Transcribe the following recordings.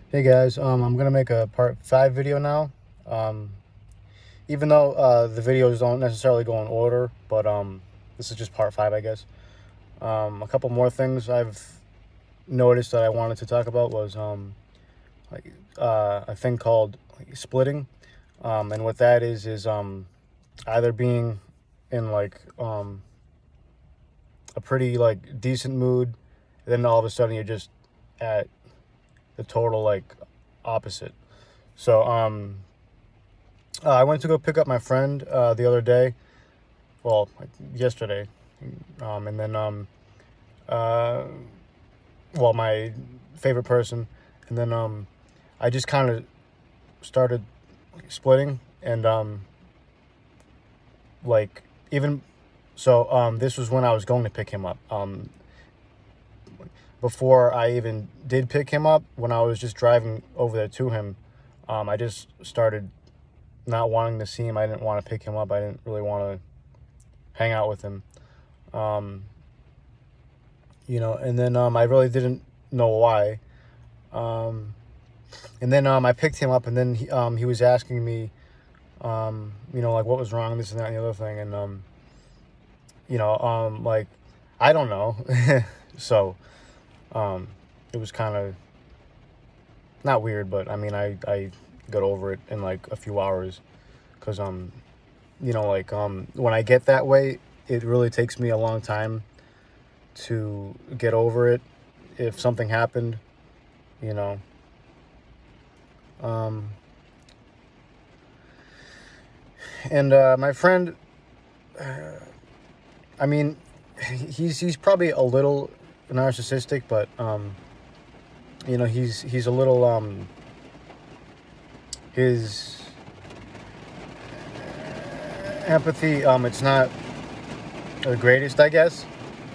Hey guys, I'm gonna make a part 5 video now. Um, Even though the videos don't necessarily go in order, but this is just part 5, I guess. A couple more things I've noticed that I wanted to talk about was like a thing called splitting, and what that is either being in a pretty decent mood, and then all of a sudden you're just at the total opposite. So I went to go pick up my friend the other day. Well, yesterday, and then uh, well, my favorite person, and then I just kind of started splitting, and like even so, this was when I was going to pick him up. Before I even did pick him up, when I was just driving over there to him, I just started not wanting to see him. I didn't want to pick him up. I didn't really want to hang out with him. Um, and then I really didn't know why. Um, and then I picked him up, and then he was asking me, like what was wrong, this and that and the other thing, and like I don't know. So it was kind of not weird, but I mean I got over it in like a few hours, because when I get that way, it really takes me a long time to get over it if something happened, you know. Um, and my friend, I mean, he's probably a little narcissistic, but he's a little his empathy, it's not the greatest, I guess,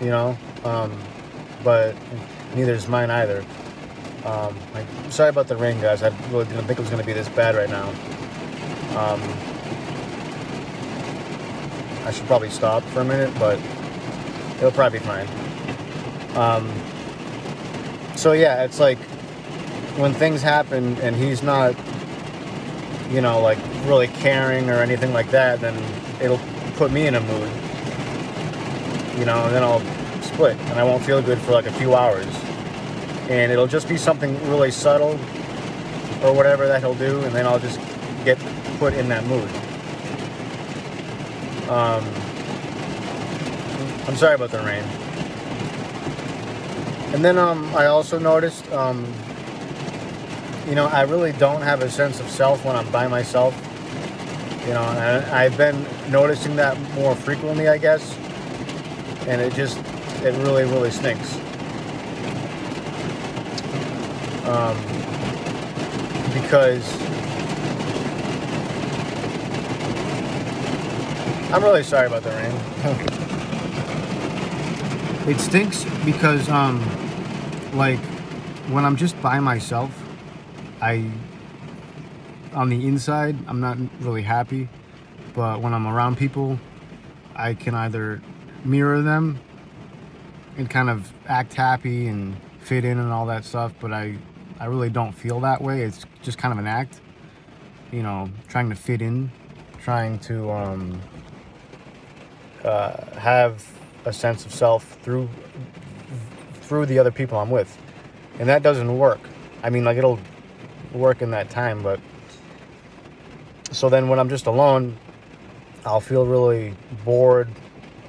you know. But neither is mine either. Sorry about the rain, guys. I really didn't think it was going to be this bad right now. Um, I should probably stop for a minute, but it'll probably be fine. So yeah, it's like when things happen and he's not, like really caring or anything like that, then it'll put me in a mood, and then I'll split and I won't feel good for like a few hours. And it'll just be something really subtle or whatever that he'll do, and then I'll just get put in that mood. I'm sorry about the rain. And then I also noticed, I really don't have a sense of self when I'm by myself. And I've been noticing that more frequently, I guess. And it really, really stinks. Because I'm really sorry about the rain. It stinks because like when I'm just by myself, on the inside I'm not really happy, but when I'm around people, I can either mirror them and kind of act happy and fit in and all that stuff, but I really don't feel that way. It's just kind of an act, trying to fit in, trying to have a sense of self through the other people I'm with, and that doesn't work. I mean, like, it'll work in that time, but so then when I'm just alone, I'll feel really bored,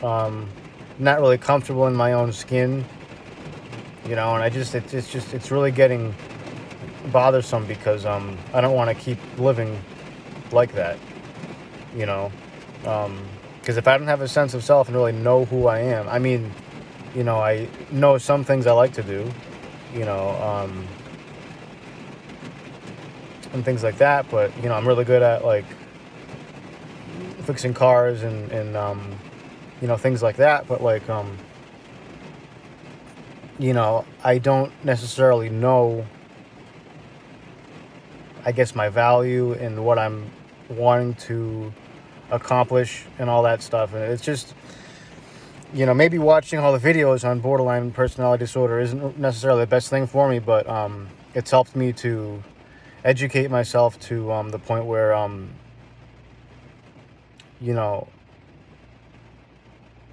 not really comfortable in my own skin, and it's really getting bothersome, because I don't want to keep living like that, because if I don't have a sense of self and really know who I am, I mean, I know some things I like to do, and things like that, but I'm really good at like fixing cars and things like that, but like I don't necessarily know, I guess, my value and what I'm wanting to accomplish and all that stuff. And it's just, maybe watching all the videos on borderline personality disorder isn't necessarily the best thing for me, but it's helped me to educate myself to the point where you know,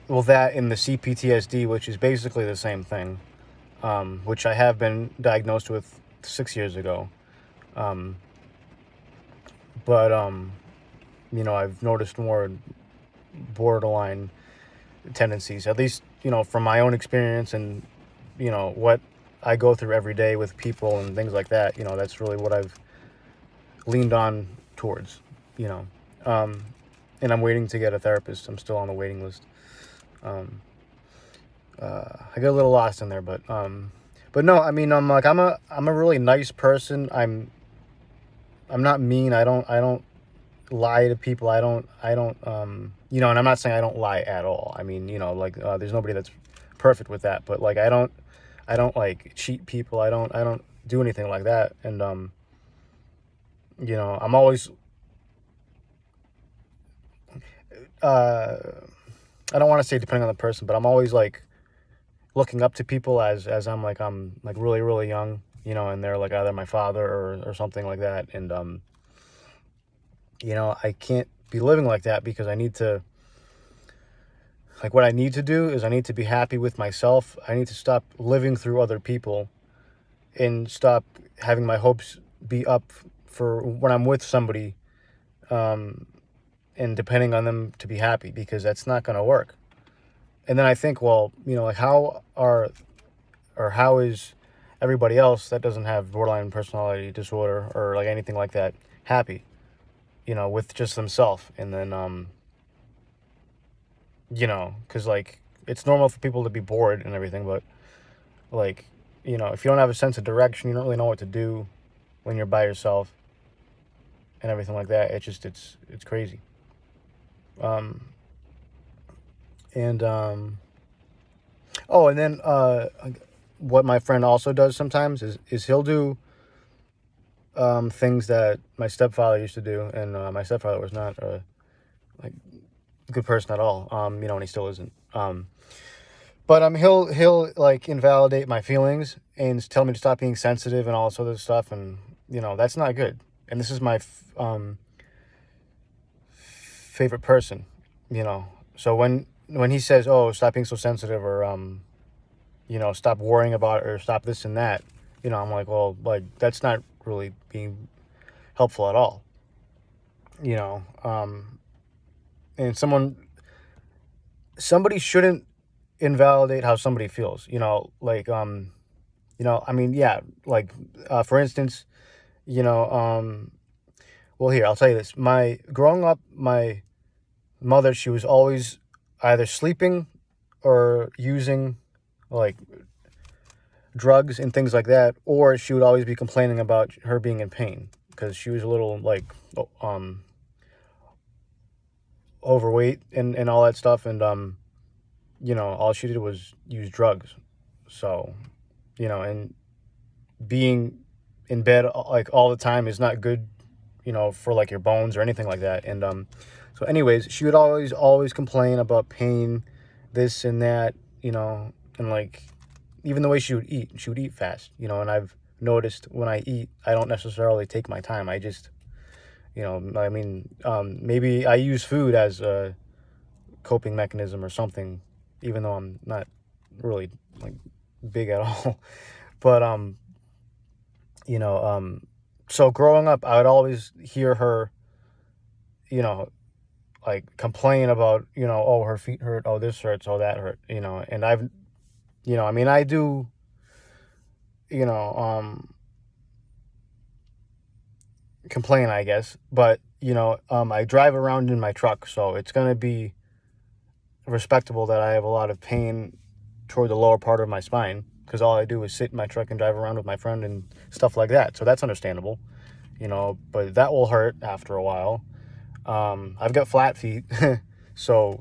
well, that in the CPTSD, which is basically the same thing, which I have been diagnosed with 6 years ago. Um, but I've noticed more borderline tendencies, at least, from my own experience and, what I go through every day with people and things like that. That's really what I've leaned on towards, you know. Um, and I'm waiting to get a therapist. I'm still on the waiting list. I get a little lost in there, but no, I mean, I'm a really nice person. I'm not mean. I don't lie to people. And I'm not saying I don't lie at all. I mean, there's nobody that's perfect with that, but like, I don't like cheat people. I don't do anything like that. And, I'm always, uh, I don't want to say depending on the person, but I'm always like looking up to people as I'm like really, really young, and they're like either my father or something like that. And, I can't be living like that because what I need to do is I need to be happy with myself. I need to stop living through other people and stop having my hopes be up for when I'm with somebody, and depending on them to be happy, because that's not going to work. And then I think, well, like how is everybody else that doesn't have borderline personality disorder or like anything like that happy, with just themselves? And then, because like it's normal for people to be bored and everything, but like, if you don't have a sense of direction, you don't really know what to do when you're by yourself and everything like that. It's crazy. Um, and oh, and then what my friend also does sometimes is he'll do things that my stepfather used to do, and my stepfather was not like a good person at all. And he still isn't. But he'll like invalidate my feelings and tell me to stop being sensitive and all this other stuff, and that's not good. And this is my favorite person, So when he says, "Oh, stop being so sensitive," or stop worrying about it, or stop this and that, I'm like, well, like that's not really being helpful at all, you know. And somebody shouldn't invalidate how somebody feels, like I mean, yeah, like for instance, well, here, I'll tell you this. Growing up, my mother, she was always either sleeping or using like drugs and things like that, or she would always be complaining about her being in pain because she was a little like overweight and all that stuff. And all she did was use drugs. So, and being in bed like all the time is not good, for like your bones or anything like that. And so anyways, she would always complain about pain, this and that, and like even the way she would eat fast, and I've noticed when I eat, I don't necessarily take my time. I just, I mean, maybe I use food as a coping mechanism or something, even though I'm not really like big at all. But, so growing up, I would always hear her, like complain about, oh, her feet hurt, oh, this hurts, oh, that hurt, and I mean, I do, you know, complain, I guess, but, I drive around in my truck, so it's going to be respectable that I have a lot of pain toward the lower part of my spine, because all I do is sit in my truck and drive around with my friend and stuff like that. So that's understandable, but that will hurt after a while. I've got flat feet, so,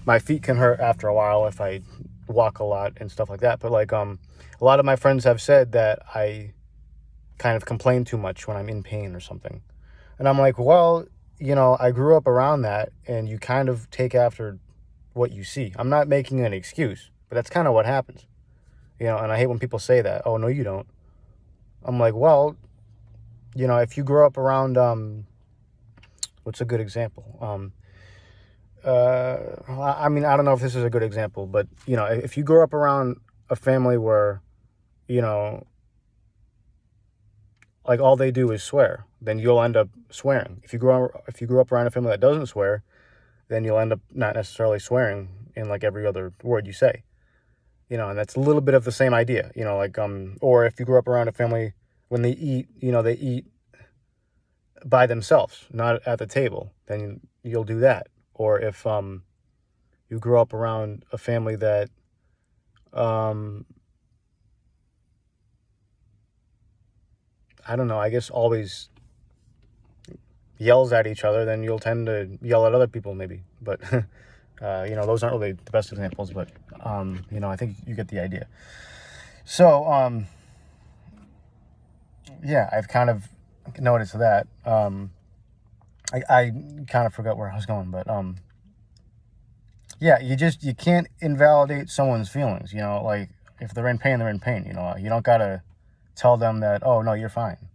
my feet can hurt after a while if I walk a lot and stuff like that. But like, a lot of my friends have said that I kind of complain too much when I'm in pain or something. And I'm like, well, I grew up around that, and you kind of take after what you see. I'm not making an excuse, but that's kind of what happens, and I hate when people say that. Oh, no, you don't. I'm like, well, if you grow up around, what's a good example? I mean, I don't know if this is a good example, but, if you grow up around a family where, you know, like all they do is swear, then you'll end up swearing. If you grew up around a family that doesn't swear, then you'll end up not necessarily swearing in like every other word you say. And that's a little bit of the same idea, like, or if you grew up around a family when they eat, they eat by themselves, not at the table, then you'll do that. Or if, you grew up around a family that, I don't know, I guess always yells at each other, then you'll tend to yell at other people maybe. But, those aren't really the best examples, but, I think you get the idea. So, yeah, I've kind of noticed that. I kind of forgot where I was going, but, yeah, you can't invalidate someone's feelings, like if they're in pain, they're in pain, you don't gotta tell them that, oh, no, you're fine,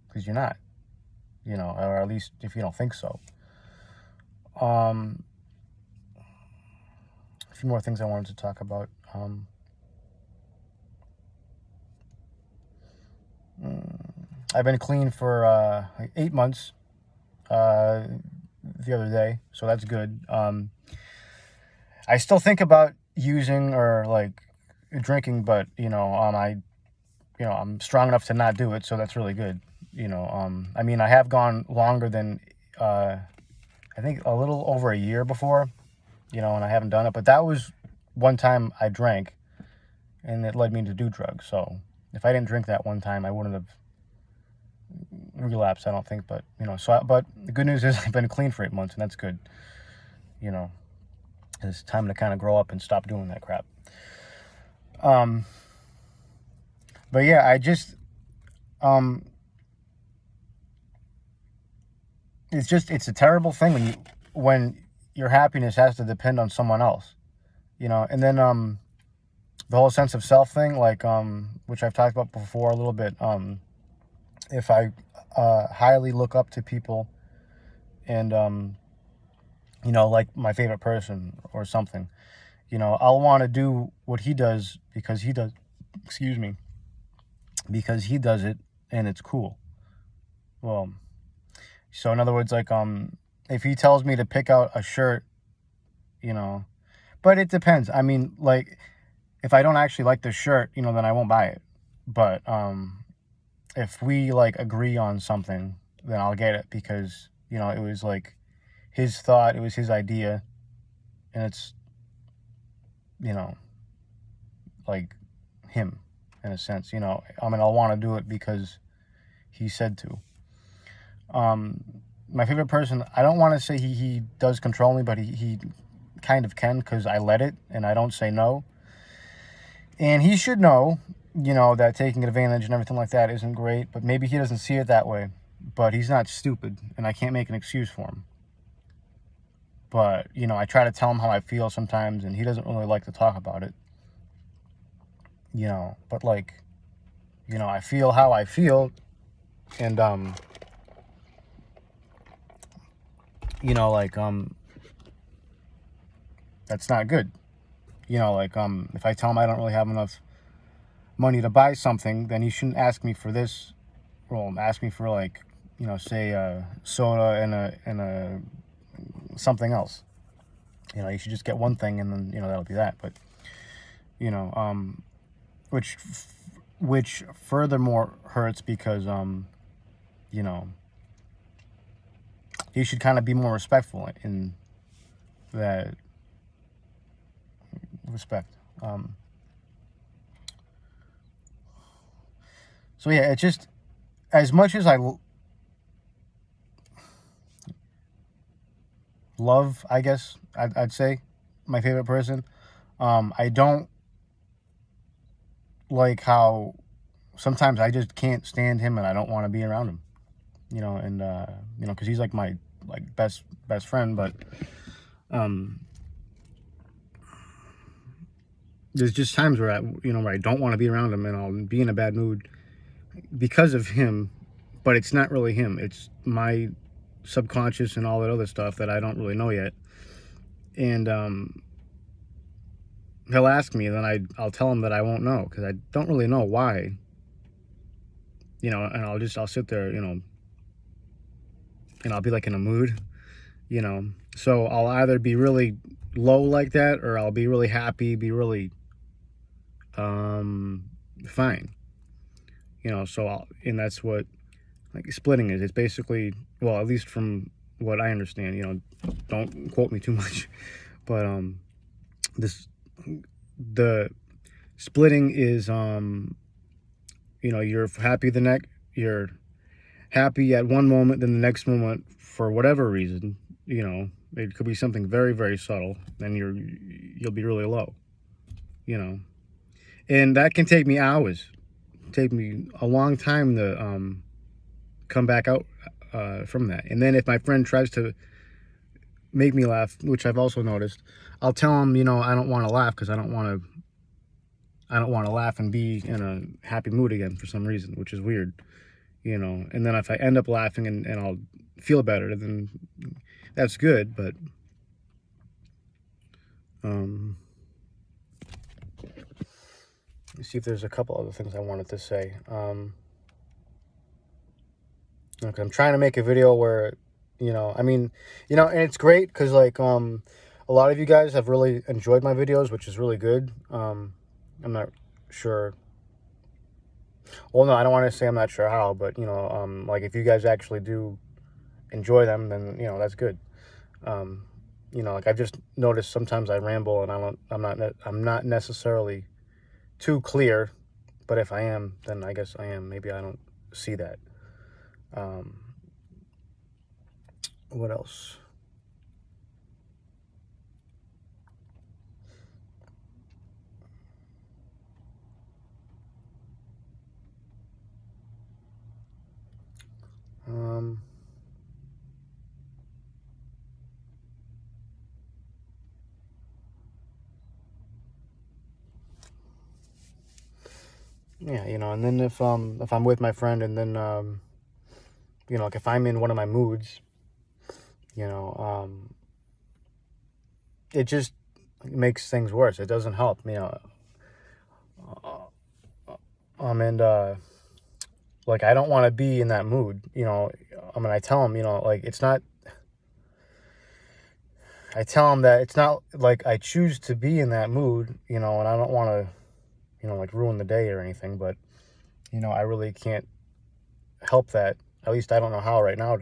because you're not, or at least if you don't think so. A few more things I wanted to talk about. I've been clean for like 8 months the other day, so that's good. I still think about using or like drinking, but I'm strong enough to not do it, so that's really good. I mean, I have gone longer than I think a little over a year before, and I haven't done it, but that was one time I drank and it led me to do drugs. So if I didn't drink that one time, I wouldn't have relapsed, I don't think. But but the good news is I've been clean for 8 months, and that's good. It's time to kind of grow up and stop doing that crap. But yeah, I just it's a terrible thing when your happiness has to depend on someone else, and then the whole sense of self thing, like which I've talked about before a little bit. If I highly look up to people and like my favorite person or something, I'll want to do what he does because he does it and it's cool. Well, so in other words, like if he tells me to pick out a shirt, but it depends. I mean, like if I don't actually like the shirt, then I won't buy it. But if we like agree on something, then I'll get it because it was like his thought, it was his idea, and it's like him in a sense. I mean, I'll want to do it because he said to. My favorite person, I don't want to say he does control me, but he kind of can because I let it and I don't say no. And he should know, that taking advantage and everything like that isn't great, but maybe he doesn't see it that way. But he's not stupid, and I can't make an excuse for him. But, I try to tell him how I feel sometimes, and he doesn't really like to talk about it. But like, I feel how I feel, and, like, that's not good. Like, if I tell him I don't really have enough money to buy something, then he shouldn't ask me for this. Well, ask me for like, say soda and a something else. You should just get one thing and then that'll be that. But which furthermore hurts because you should kind of be more respectful in that respect. So yeah, it's just as much as I love, I guess I'd say, my favorite person, I don't like how sometimes I just can't stand him and I don't want to be around him, and because he's like my like best friend, but there's just times where I don't want to be around him and I'll be in a bad mood because of him, but it's not really him. It's my subconscious and all that other stuff that I don't really know yet. And he'll ask me, and then I'll tell him that I won't know because I don't really know why. And I'll sit there, and I'll be like in a mood, So I'll either be really low like that, or I'll be really happy, be really fine. And that's what like splitting is. It's basically, well, at least from what I understand, don't quote me too much, but this the splitting is you're happy at one moment, then the next moment, for whatever reason, it could be something very, very subtle, then you'll be really low, and that can take me hours, take me a long time to come back out from that. And then if my friend tries to make me laugh, which I've also noticed, I'll tell him, I don't want to laugh because I don't want to laugh and be in a happy mood again for some reason, which is weird, And then if I end up laughing and I'll feel better, then that's good. But let's see if there's a couple other things I wanted to say. Okay, I'm trying to make a video where, and it's great because like a lot of you guys have really enjoyed my videos, which is really good. I'm not sure. Well, no, I don't want to say I'm not sure how, but like if you guys actually do enjoy them, then that's good. Like I've just noticed sometimes I ramble and I'm not necessarily too clear, but if I am, then I guess I am. Maybe I don't see that. What else? Yeah, and then if I'm with my friend, and then like if I'm in one of my moods, it just makes things worse. It doesn't help, and like I don't want to be in that mood, I tell him, like it's not. I tell him that it's not like I choose to be in that mood, and I don't want to, like ruin the day or anything, but I really can't help that. At least I don't know how right now,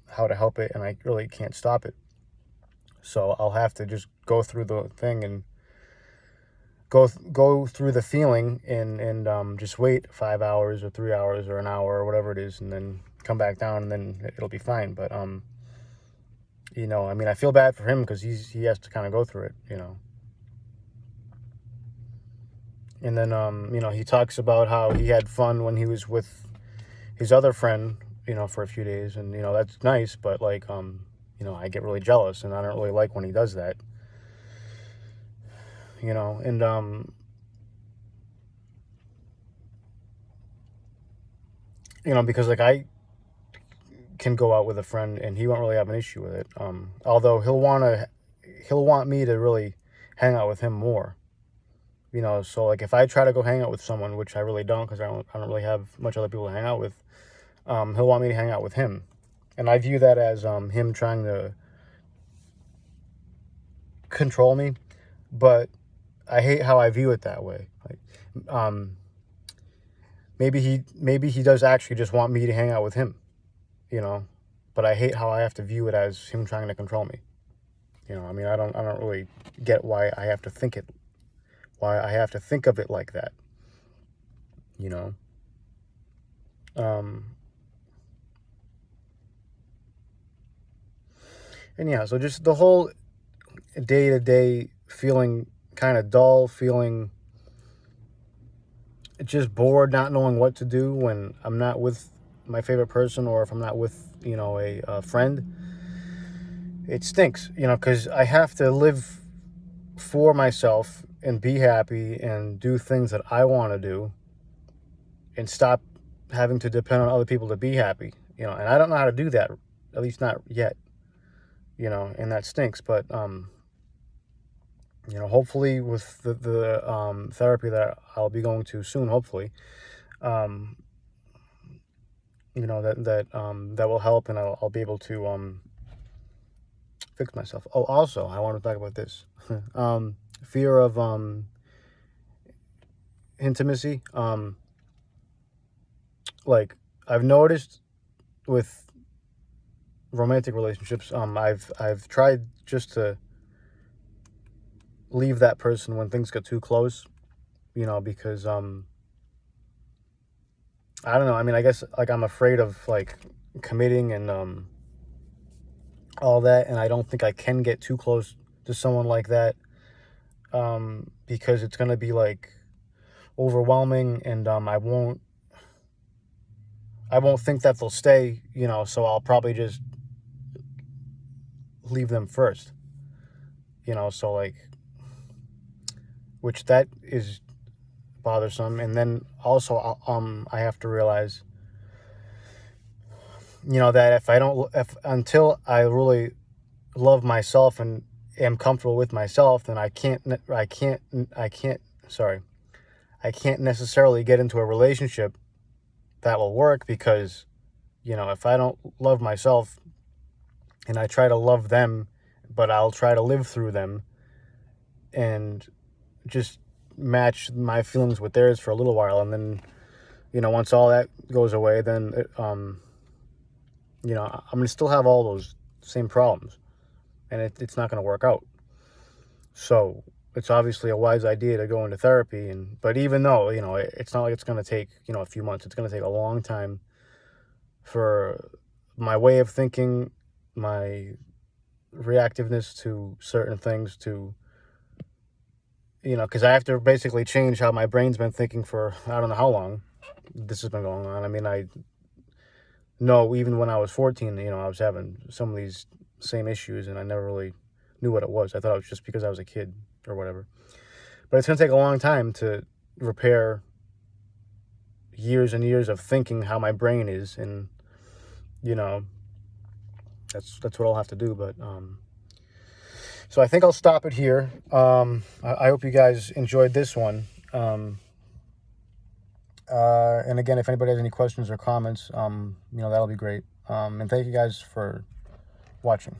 how to help it, and I really can't stop it. So I'll have to just go through the thing and go through the feeling and just wait 5 hours or 3 hours or an hour or whatever it is, and then come back down, and then it'll be fine. But I feel bad for him because he has to kind of go through it, And then he talks about how he had fun when he was with his other friend, for a few days, and that's nice, but like I get really jealous, and I don't really like when he does that. And because like I can go out with a friend and he won't really have an issue with it. Although he'll want me to really hang out with him more. So like if I try to go hang out with someone, which I really don't, because I don't really have much other people to hang out with, he'll want me to hang out with him. And I view that as him trying to control me, but I hate how I view it that way. Like, maybe he does actually just want me to hang out with him, but I hate how I have to view it as him trying to control me. I don't really get why I have to think of it like that. And yeah, so just the whole day-to-day feeling kind of dull, feeling just bored, not knowing what to do when I'm not with my favorite person, or if I'm not with, a friend. It stinks, because I have to live for myself and be happy and do things that I want to do and stop having to depend on other people to be happy, and I don't know how to do that, at least not yet, and that stinks. But hopefully with the therapy that I'll be going to soon, hopefully, um, that will help, and I'll be able to fix myself. Oh, also, I want to talk about this. Fear of intimacy. Like, I've noticed with romantic relationships, I've tried just to leave that person when things get too close, because I don't know. I mean, I guess like I'm afraid of like committing and all that, and I don't think I can get too close to someone like that, because it's gonna be like overwhelming, and I won't think that they'll stay, so I'll probably just leave them first, so like, which that is bothersome. And then also, I have to realize, that if until I really love myself and am comfortable with myself, then I can't necessarily get into a relationship that will work, because, if I don't love myself and I try to love them, but I'll try to live through them and just match my feelings with theirs for a little while, and then, once all that goes away, then I'm gonna still have all those same problems, and it's not gonna work out. So it's obviously a wise idea to go into therapy, but even though, it's not like it's gonna take, a few months. It's gonna take a long time for my way of thinking, my reactiveness to certain things to, because I have to basically change how my brain's been thinking for I don't know how long this has been going on. I mean, I know even when I was 14, I was having some of these same issues, and I never really knew what it was. I thought it was just because I was a kid or whatever. But it's going to take a long time to repair years and years of thinking how my brain is, and that's what I'll have to do. But so I think I'll stop it here. I hope you guys enjoyed this one. And again, if anybody has any questions or comments, that'll be great. And thank you guys for watching.